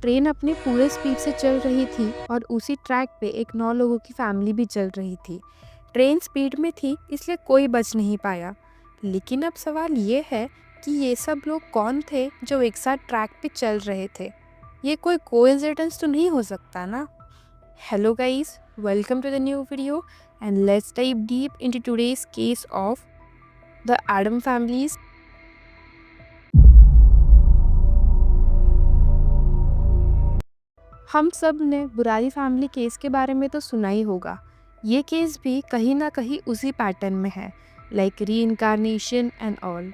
Train अपनी पूरे speed से चल रही थी और उसी ट्रैक पे एक 9 लोगों की फैमिली भी चल रही थी। ट्रेन स्पीड में थी इसलिए कोई बच नहीं पाया। लेकिन अब सवाल ये है कि ये सब लोग कौन थे जो एक साथ ट्रैक पे चल रहे थे। ये कोई कोइंसिडेंस तो नहीं हो सकता ना। Hello guys, welcome to the new video and let's dive deep into today's case of the Adam families. हम सब ने बुरारी फैमिली केस के बारे में तो सुना ही होगा। ये केस भी कहीं ना कहीं उसी पैटर्न में है, लाइक री-इनकार्नेशन एंड ऑल।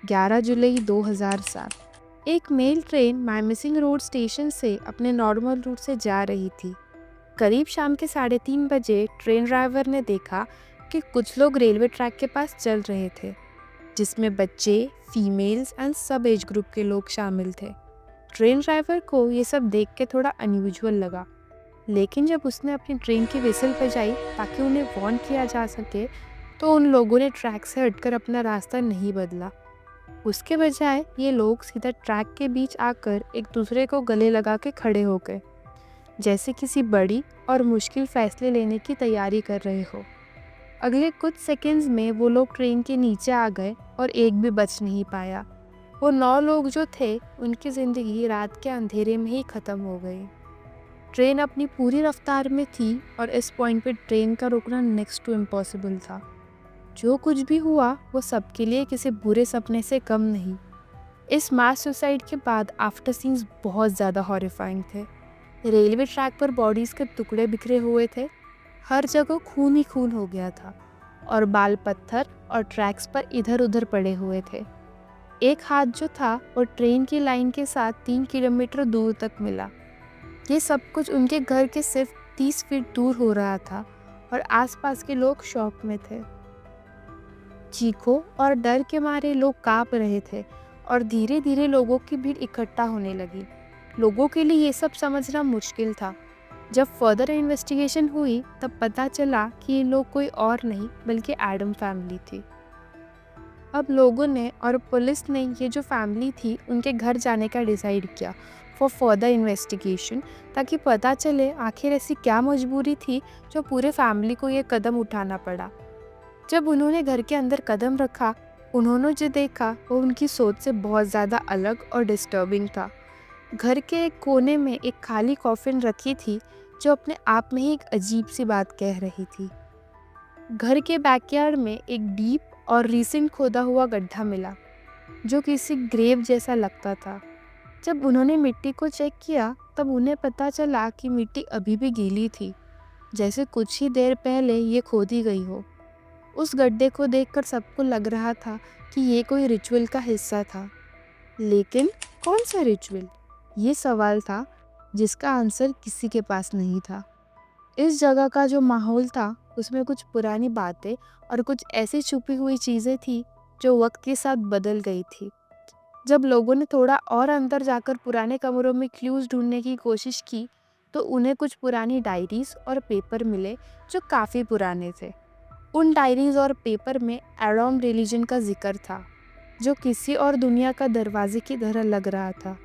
11 जुलाई 2007 एक मेल ट्रेन मायमिसिंग रोड स्टेशन से अपने नॉर्मल रूट से जा रही थी। करीब शाम के 3:30 बजे ट्रेन ड्राइवर ने देखा कि कुछ लोग रेलवे ट्रैक के पास चल रहे थे, जिसमें बच्चे, फीमेल्स एंड सब एज ग्रुप के लोग शामिल थे। ट्रेन ड्राइवर को ये सब देख के थोड़ा अनयूजुअल लगा, लेकिन जब उसने अपनी ट्रेन की विसल बजाई ताकि उन्हें वार्न किया जा सके, तो उन लोगों ने ट्रैक से हटकर अपना रास्ता नहीं बदला। उसके बजाय ये लोग सीधा ट्रैक के बीच आकर एक दूसरे को गले लगा के खड़े हो गए, जैसे किसी बड़ी और मुश्किल फैसले लेने की तैयारी कर रहे हो। अगले कुछ सेकंड्स में वो लोग ट्रेन के नीचे आ गए और एक भी बच नहीं पाया। वो 9 लोग जो थे, उनकी ज़िंदगी रात के अंधेरे में ही ख़त्म हो गई। ट्रेन अपनी पूरी रफ्तार में थी और इस पॉइंट पे ट्रेन का रुकना नेक्स्ट टू इम्पॉसिबल था। जो कुछ भी हुआ वो सबके लिए किसी बुरे सपने से कम नहीं। इस मास सुसाइड के बाद आफ्टर सीन्स बहुत ज़्यादा हॉरिफाइंग थे। रेलवे ट्रैक पर बॉडीज़ के टुकड़े बिखरे हुए थे, हर जगह खून ही खून हो गया था और बाल पत्थर और ट्रैक्स पर इधर उधर पड़े हुए थे। एक हाथ जो था वो ट्रेन की लाइन के साथ 3 किलोमीटर दूर तक मिला। ये सब कुछ उनके घर के सिर्फ 30 फीट दूर हो रहा था और आसपास के लोग शॉक में थे। चीखों और डर के मारे लोग कांप रहे थे और धीरे धीरे लोगों की भीड़ इकट्ठा होने लगी। लोगों के लिए ये सब समझना मुश्किल था। जब फर्दर इन्वेस्टिगेशन हुई तब पता चला कि ये लोग कोई और नहीं बल्कि एडम फैमिली थी। अब लोगों ने और पुलिस ने ये जो फैमिली थी उनके घर जाने का डिसाइड किया फॉर फर्दर इन्वेस्टिगेशन, ताकि पता चले आखिर ऐसी क्या मजबूरी थी जो पूरे फैमिली को ये कदम उठाना पड़ा। जब उन्होंने घर के अंदर कदम रखा, उन्होंने जो देखा वो उनकी सोच से बहुत ज़्यादा अलग और डिस्टर्बिंग था। घर के एक कोने में एक खाली कॉफिन रखी थी जो अपने आप में ही एक अजीब सी बात कह रही थी। घर के बैकयार्ड में एक डीप और रिसेंट खोदा हुआ गड्ढा मिला जो किसी ग्रेव जैसा लगता था। जब उन्होंने मिट्टी को चेक किया तब उन्हें पता चला कि मिट्टी अभी भी गीली थी, जैसे कुछ ही देर पहले ये खोदी गई हो। उस गड्ढे को देखकर सबको लग रहा था कि ये कोई रिचुअल का हिस्सा था। लेकिन कौन सा रिचुअल? ये सवाल था जिसका आंसर किसी के पास नहीं था। इस जगह का जो माहौल था उसमें कुछ पुरानी बातें और कुछ ऐसी छुपी हुई चीज़ें थी जो वक्त के साथ बदल गई थी। जब लोगों ने थोड़ा और अंदर जाकर पुराने कमरों में क्लूज ढूंढने की कोशिश की तो उन्हें कुछ पुरानी डायरीज और पेपर मिले जो काफ़ी पुराने थे। उन डायरीज और पेपर में एडम रिलीजन का जिक्र था जो किसी और दुनिया का दरवाजे की तरह लग रहा था।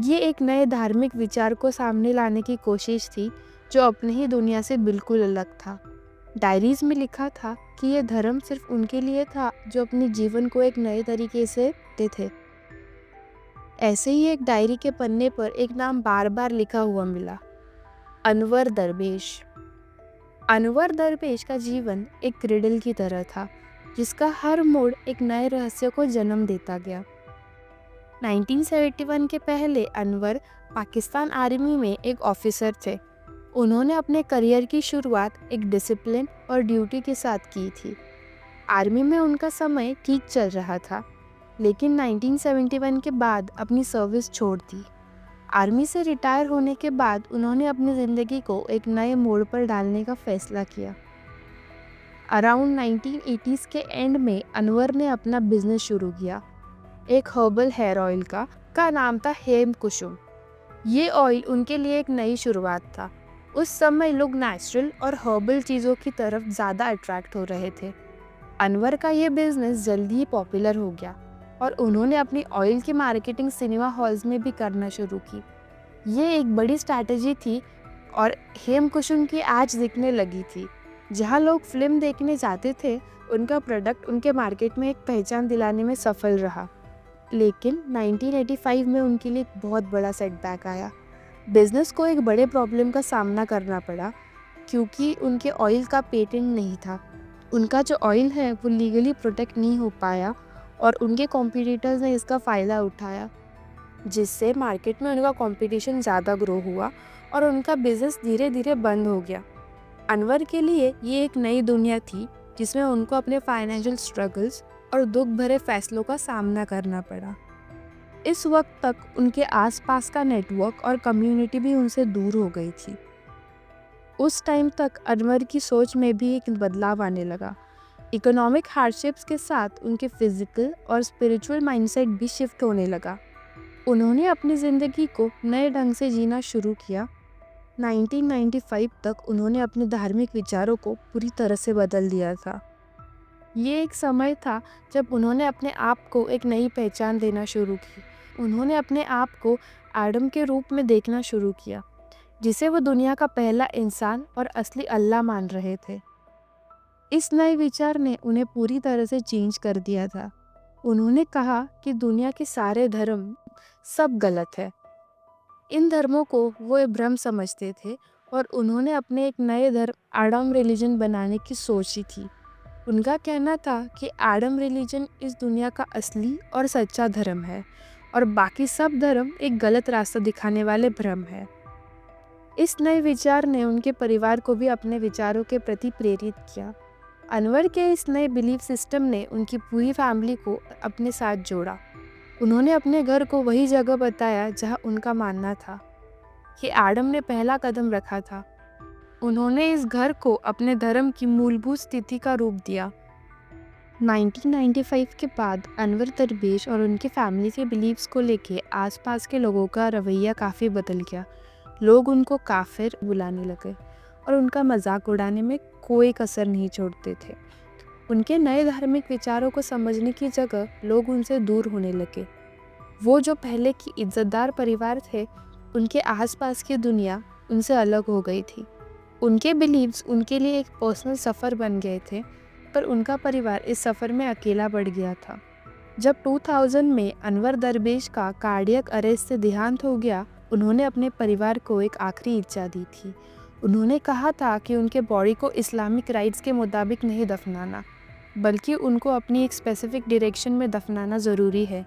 ये एक नए धार्मिक विचार को सामने लाने की कोशिश थी जो अपनी ही दुनिया से बिल्कुल अलग था। डायरीज में लिखा था कि यह धर्म सिर्फ उनके लिए था जो अपने जीवन को एक नए तरीके से जीते थे। ऐसे ही एक डायरी के पन्ने पर एक नाम बार बार लिखा हुआ मिला, अनवर दरवेश। अनवर दरवेश का जीवन एक रिडल की तरह था जिसका हर मोड़ एक नए रहस्य को जन्म देता गया। 1971 के पहले अनवर पाकिस्तान आर्मी में एक ऑफिसर थे। उन्होंने अपने करियर की शुरुआत एक डिसिप्लिन और ड्यूटी के साथ की थी। आर्मी में उनका समय ठीक चल रहा था, लेकिन 1971 के बाद अपनी सर्विस छोड़ दी। आर्मी से रिटायर होने के बाद उन्होंने अपनी ज़िंदगी को एक नए मोड़ पर डालने का फैसला किया। अराउंड 1980s के एंड में अनवर ने अपना बिजनेस शुरू किया, एक हर्बल हेयर ऑयल का नाम था हेम कुसुम। ये ऑयल उनके लिए एक नई शुरुआत था। उस समय लोग नेचुरल और हर्बल चीज़ों की तरफ ज़्यादा अट्रैक्ट हो रहे थे। अनवर का ये बिज़नेस जल्दी ही पॉपुलर हो गया और उन्होंने अपनी ऑयल की मार्केटिंग सिनेमा हॉल्स में भी करना शुरू की। ये एक बड़ी स्ट्रैटेजी थी और हेमकुसुम की आज दिखने लगी थी। जहाँ लोग फिल्म देखने जाते थे, उनका प्रोडक्ट उनके मार्केट में एक पहचान दिलाने में सफल रहा। लेकिन 1985 में उनके लिए एक बहुत बड़ा सेटबैक आया। बिजनेस को एक बड़े प्रॉब्लम का सामना करना पड़ा क्योंकि उनके ऑयल का पेटेंट नहीं था। उनका जो ऑयल है वो लीगली प्रोटेक्ट नहीं हो पाया और उनके कॉम्पिटिटर्स ने इसका फ़ायदा उठाया, जिससे मार्केट में उनका कंपटीशन ज़्यादा ग्रो हुआ और उनका बिजनेस धीरे धीरे बंद हो गया। अनवर के लिए ये एक नई दुनिया थी जिसमें उनको अपने फाइनेंशियल स्ट्रगल्स और दुख भरे फैसलों का सामना करना पड़ा। इस वक्त तक उनके आसपास का नेटवर्क और कम्युनिटी भी उनसे दूर हो गई थी। उस टाइम तक अनवर की सोच में भी एक बदलाव आने लगा। इकोनॉमिक हार्डशिप्स के साथ उनके फिजिकल और स्पिरिचुअल माइंडसेट भी शिफ्ट होने लगा। उन्होंने अपनी ज़िंदगी को नए ढंग से जीना शुरू किया। 1995 तक उन्होंने अपने धार्मिक विचारों को पूरी तरह से बदल दिया था। ये एक समय था जब उन्होंने अपने आप को एक नई पहचान देना शुरू की। उन्होंने अपने आप को एडम के रूप में देखना शुरू किया, जिसे वो दुनिया का पहला इंसान और असली अल्लाह मान रहे थे। इस नए विचार ने उन्हें पूरी तरह से चेंज कर दिया था। उन्होंने कहा कि दुनिया के सारे धर्म सब गलत है। इन धर्मों को वो एक भ्रम समझते थे और उन्होंने अपने एक नए धर्म एडम रिलीजन बनाने की सोची थी। उनका कहना था कि एडम रिलीजन इस दुनिया का असली और सच्चा धर्म है और बाकी सब धर्म एक गलत रास्ता दिखाने वाले भ्रम है। इस नए विचार ने उनके परिवार को भी अपने विचारों के प्रति प्रेरित किया। अनवर के इस नए बिलीफ सिस्टम ने उनकी पूरी फैमिली को अपने साथ जोड़ा। उन्होंने अपने घर को वही जगह बताया जहां उनका मानना था कि एडम ने पहला कदम रखा था। उन्होंने इस घर को अपने धर्म की मूलभूत स्थिति का रूप दिया। 1995 के बाद अनवर दरवेश और उनकी फैमिली के बिलीव्स को लेके आसपास के लोगों का रवैया काफ़ी बदल गया। लोग उनको काफिर बुलाने लगे और उनका मजाक उड़ाने में कोई कसर नहीं छोड़ते थे। उनके नए धार्मिक विचारों को समझने की जगह लोग उनसे दूर होने लगे। वो जो पहले की इज्जतदार परिवार थे, उनके आसपास की दुनिया उनसे अलग हो गई थी। उनके बिलीव्स उनके लिए एक पर्सनल सफ़र बन गए थे, पर उनका परिवार इस सफ़र में अकेला पड़ गया था। जब 2000 में अनवर दरवेश का कार्डियक अरेस्ट से देहांत हो गया, उन्होंने अपने परिवार को एक आखिरी इच्छा दी थी। उन्होंने कहा था कि उनके बॉडी को इस्लामिक राइट्स के मुताबिक नहीं दफनाना, बल्कि उनको अपनी एक स्पेसिफिक डायरेक्शन में दफनाना ज़रूरी है।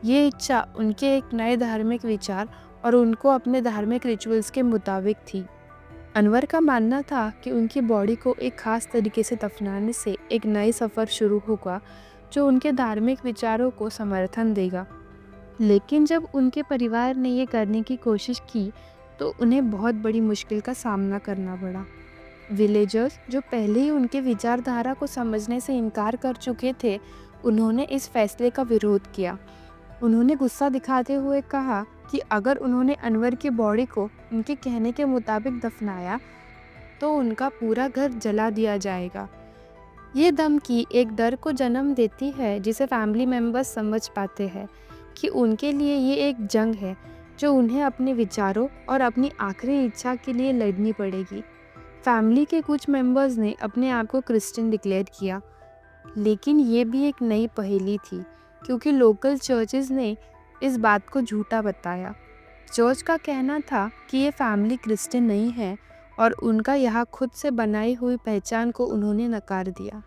ये इच्छा उनके एक नए धार्मिक विचार और उनको अपने धार्मिक रिचुअल्स के मुताबिक थी। अनवर का मानना था कि उनकी बॉडी को एक ख़ास तरीके से दफनाने से एक नई सफ़र शुरू होगा जो उनके धार्मिक विचारों को समर्थन देगा। लेकिन जब उनके परिवार ने ये करने की कोशिश की तो उन्हें बहुत बड़ी मुश्किल का सामना करना पड़ा। विलेजर्स जो पहले ही उनके विचारधारा को समझने से इनकार कर चुके थे, उन्होंने इस फैसले का विरोध किया। उन्होंने गुस्सा दिखाते हुए कहा कि अगर उन्होंने अनवर की बॉडी को उनके कहने के मुताबिक दफनाया तो उनका पूरा घर जला दिया जाएगा। ये धमकी एक डर को जन्म देती है जिसे फैमिली मेम्बर्स समझ पाते हैं कि उनके लिए ये एक जंग है जो उन्हें अपने विचारों और अपनी आखिरी इच्छा के लिए लड़नी पड़ेगी। फैमिली के कुछ मेंबर्स ने अपने आप को क्रिश्चियन डिक्लेयर किया, लेकिन ये भी एक नई पहेली थी क्योंकि लोकल चर्चेस ने इस बात को झूठा बताया। चर्च का कहना था कि ये फैमिली क्रिश्चियन नहीं है और उनका यहाँ खुद से बनाई हुई पहचान को उन्होंने नकार दिया।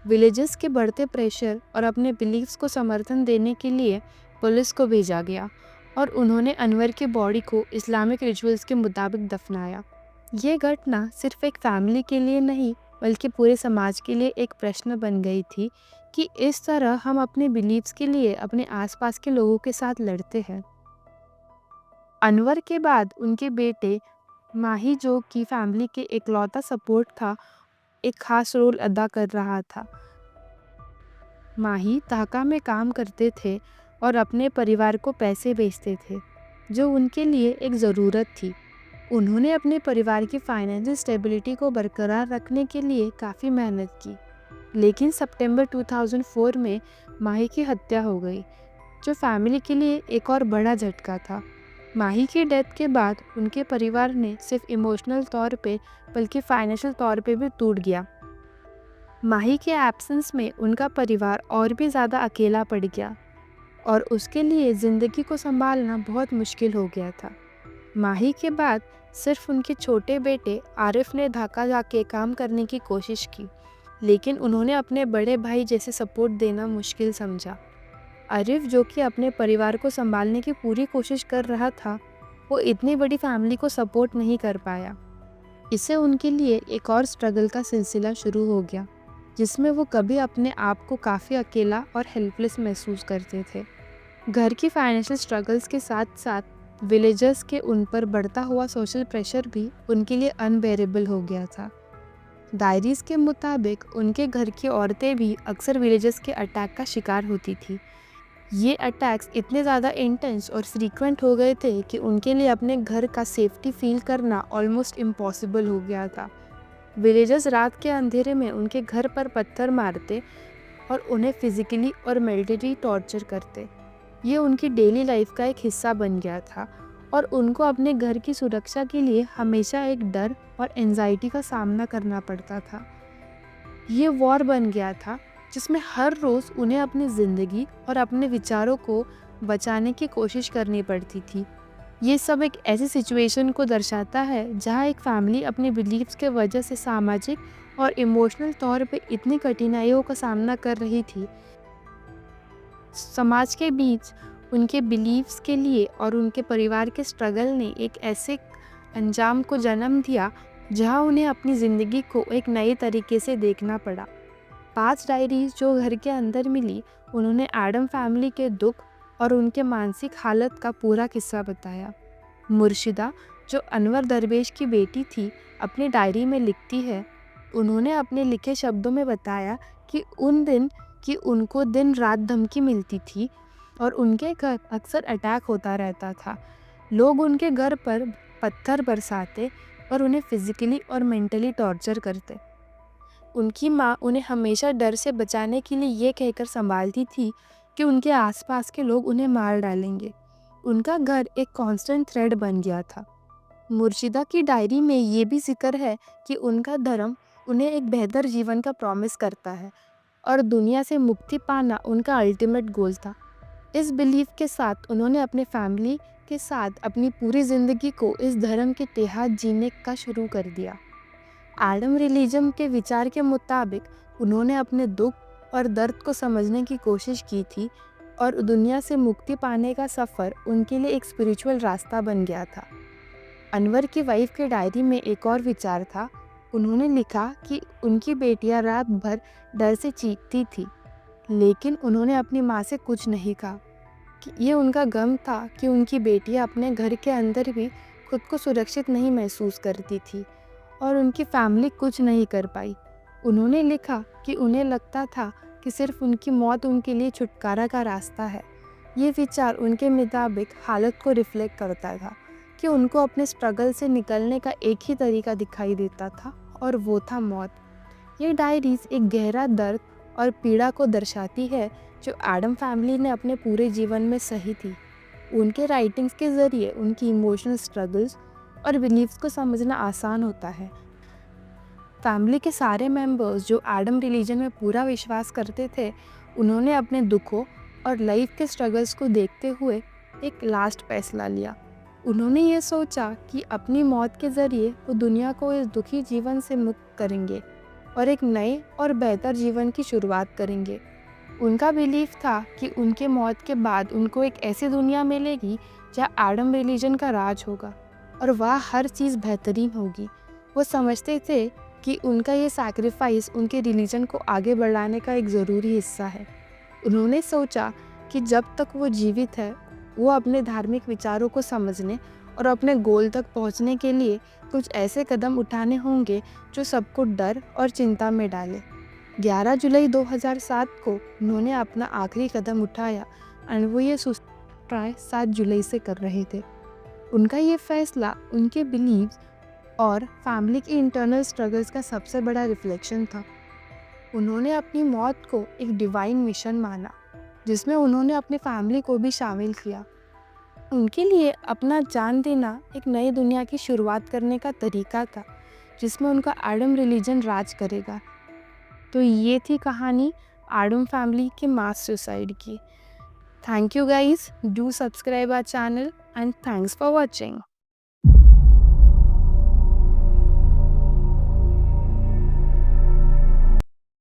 विलेजेस के बढ़ते प्रेशर और अपने बिलीव्स को समर्थन देने के लिए पुलिस को भेजा गया और उन्होंने अनवर की बॉडी को इस्लामिक रिचुअल्स के मुताबिक दफनाया। ये घटना सिर्फ एक फैमिली के लिए नहीं बल्कि पूरे समाज के लिए एक प्रश्न बन गई थी कि इस तरह हम अपने बिलीव्स के लिए अपने आसपास के लोगों के साथ लड़ते हैं। अनवर के बाद उनके बेटे माही, जो कि फैमिली के इकलौता सपोर्ट था, एक खास रोल अदा कर रहा था। माही ढाका में काम करते थे और अपने परिवार को पैसे भेजते थे जो उनके लिए एक ज़रूरत थी। उन्होंने अपने परिवार की फाइनेंशियल स्टेबिलिटी को बरकरार रखने के लिए काफ़ी मेहनत की, लेकिन सितंबर 2004 में माही की हत्या हो गई, जो फैमिली के लिए एक और बड़ा झटका था। माही की डेथ के बाद उनके परिवार ने सिर्फ इमोशनल तौर पे बल्कि फाइनेंशियल तौर पे भी टूट गया। माही के एब्सेंस में उनका परिवार और भी ज़्यादा अकेला पड़ गया और उसके लिए ज़िंदगी को संभालना बहुत मुश्किल हो गया था। माही के बाद सिर्फ उनके छोटे बेटे आरिफ ने ढाका जाके काम करने की कोशिश की, लेकिन उन्होंने अपने बड़े भाई जैसे सपोर्ट देना मुश्किल समझा। आरिफ, जो कि अपने परिवार को संभालने की पूरी कोशिश कर रहा था, वो इतनी बड़ी फैमिली को सपोर्ट नहीं कर पाया। इससे उनके लिए एक और स्ट्रगल का सिलसिला शुरू हो गया, जिसमें वो कभी अपने आप को काफ़ी अकेला और हेल्पलेस महसूस करते थे। घर की फाइनेंशियल स्ट्रगल्स के साथ साथ विलेजर्स के उन पर बढ़ता हुआ सोशल प्रेशर भी उनके लिए अनबेरेबल हो गया था। डायरीज़ के मुताबिक उनके घर की औरतें भी अक्सर विलेजर्स के अटैक का शिकार होती थी। ये अटैक्स इतने ज़्यादा इंटेंस और फ्रीक्वेंट हो गए थे कि उनके लिए अपने घर का सेफ्टी फील करना ऑलमोस्ट इम्पॉसिबल हो गया था। विलेजर्स रात के अंधेरे में उनके घर पर पत्थर मारते और उन्हें फिजिकली और मेंटली टॉर्चर करते। ये उनकी डेली लाइफ का एक हिस्सा बन गया था और उनको अपने घर की सुरक्षा के लिए हमेशा एक डर और एंजाइटी का सामना करना पड़ता था। ये वॉर बन गया था जिसमें हर रोज़ उन्हें अपनी ज़िंदगी और अपने विचारों को बचाने की कोशिश करनी पड़ती थी। ये सब एक ऐसी सिचुएशन को दर्शाता है जहाँ एक फैमिली अपने बिलीव्स के वजह से सामाजिक और इमोशनल तौर पे इतनी कठिनाइयों का सामना कर रही थी। समाज के बीच उनके बिलीव्स के लिए और उनके परिवार के स्ट्रगल ने एक ऐसे अंजाम को जन्म दिया जहाँ उन्हें अपनी ज़िंदगी को एक नए तरीके से देखना पड़ा। 5 डायरीज जो घर के अंदर मिली, उन्होंने एडम फैमिली के दुख और उनके मानसिक हालत का पूरा किस्सा बताया। मुर्शिदा, जो अनवर दरवेश की बेटी थी, अपनी डायरी में लिखती है, उन्होंने अपने लिखे शब्दों में बताया कि उनको दिन रात धमकी मिलती थी और उनके घर अक्सर अटैक होता रहता था। लोग उनके घर पर पत्थर बरसाते और उन्हें फिजिकली और मेंटली टॉर्चर करते। उनकी माँ उन्हें हमेशा डर से बचाने के लिए ये कहकर संभालती थी कि उनके आसपास के लोग उन्हें मार डालेंगे। उनका घर एक कांस्टेंट थ्रेड बन गया था। मुर्शिदा की डायरी में ये भी जिक्र है कि उनका धर्म उन्हें एक बेहतर जीवन का प्रॉमिस करता है और दुनिया से मुक्ति पाना उनका अल्टीमेट गोल था। इस बिलीफ के साथ उन्होंने अपने फैमिली के साथ अपनी पूरी ज़िंदगी को इस धर्म के तहत जीने का शुरू कर दिया। एडम रिलीजन के विचार के मुताबिक उन्होंने अपने दुख और दर्द को समझने की कोशिश की थी और दुनिया से मुक्ति पाने का सफ़र उनके लिए एक स्पिरिचुअल रास्ता बन गया था। अनवर की वाइफ के डायरी में एक और विचार था। उन्होंने लिखा कि उनकी बेटियां रात भर डर से चीखती थी, लेकिन उन्होंने अपनी माँ से कुछ नहीं कहा। कि ये उनका गम था कि उनकी बेटियां अपने घर के अंदर भी खुद को सुरक्षित नहीं महसूस करती थी और उनकी फैमिली कुछ नहीं कर पाई। उन्होंने लिखा कि उन्हें लगता था कि सिर्फ उनकी मौत उनके लिए छुटकारा का रास्ता है। ये विचार उनके मुताबिक हालत को रिफ्लेक्ट करता था कि उनको अपने स्ट्रगल से निकलने का एक ही तरीका दिखाई देता था और वो था मौत। ये डायरीज एक गहरा दर्द और पीड़ा को दर्शाती है जो एडम फैमिली ने अपने पूरे जीवन में सही थी। उनके राइटिंग्स के ज़रिए उनकी इमोशनल स्ट्रगल्स और बिलीव्स को समझना आसान होता है। फैमिली के सारे मेंबर्स जो एडम रिलीजन में पूरा विश्वास करते थे, उन्होंने अपने दुखों और लाइफ के स्ट्रगल्स को देखते हुए एक लास्ट फैसला लिया। उन्होंने ये सोचा कि अपनी मौत के ज़रिए वो दुनिया को इस दुखी जीवन से मुक्त करेंगे और एक नए और बेहतर जीवन की शुरुआत करेंगे। उनका बिलीफ था कि उनके मौत के बाद उनको एक ऐसी दुनिया मिलेगी जहाँ एडम रिलीजन का राज होगा और वहाँ हर चीज़ बेहतरीन होगी। वो समझते थे कि उनका ये सैक्रिफाइस उनके रिलीजन को आगे बढ़ाने का एक ज़रूरी हिस्सा है। उन्होंने सोचा कि जब तक वो जीवित है, वो अपने धार्मिक विचारों को समझने और अपने गोल तक पहुंचने के लिए कुछ ऐसे कदम उठाने होंगे जो सबको डर और चिंता में डाले। 11 जुलाई 2007 को उन्होंने अपना आखिरी कदम उठाया और वो ये ट्राई 7 जुलाई से कर रहे थे। उनका ये फैसला उनके बिलीव्स और फैमिली के इंटरनल स्ट्रगल्स का सबसे बड़ा रिफ्लेक्शन था। उन्होंने अपनी मौत को एक डिवाइन मिशन माना, जिसमें उन्होंने अपनी फैमिली को भी शामिल किया। उनके लिए अपना जान देना एक नई दुनिया की शुरुआत करने का तरीका था, जिसमें उनका एडम रिलीजन राज करेगा। तो ये थी कहानी एडम फैमिली के मास सुसाइड की। Thank you guys, do subscribe our channel and thanks for watching.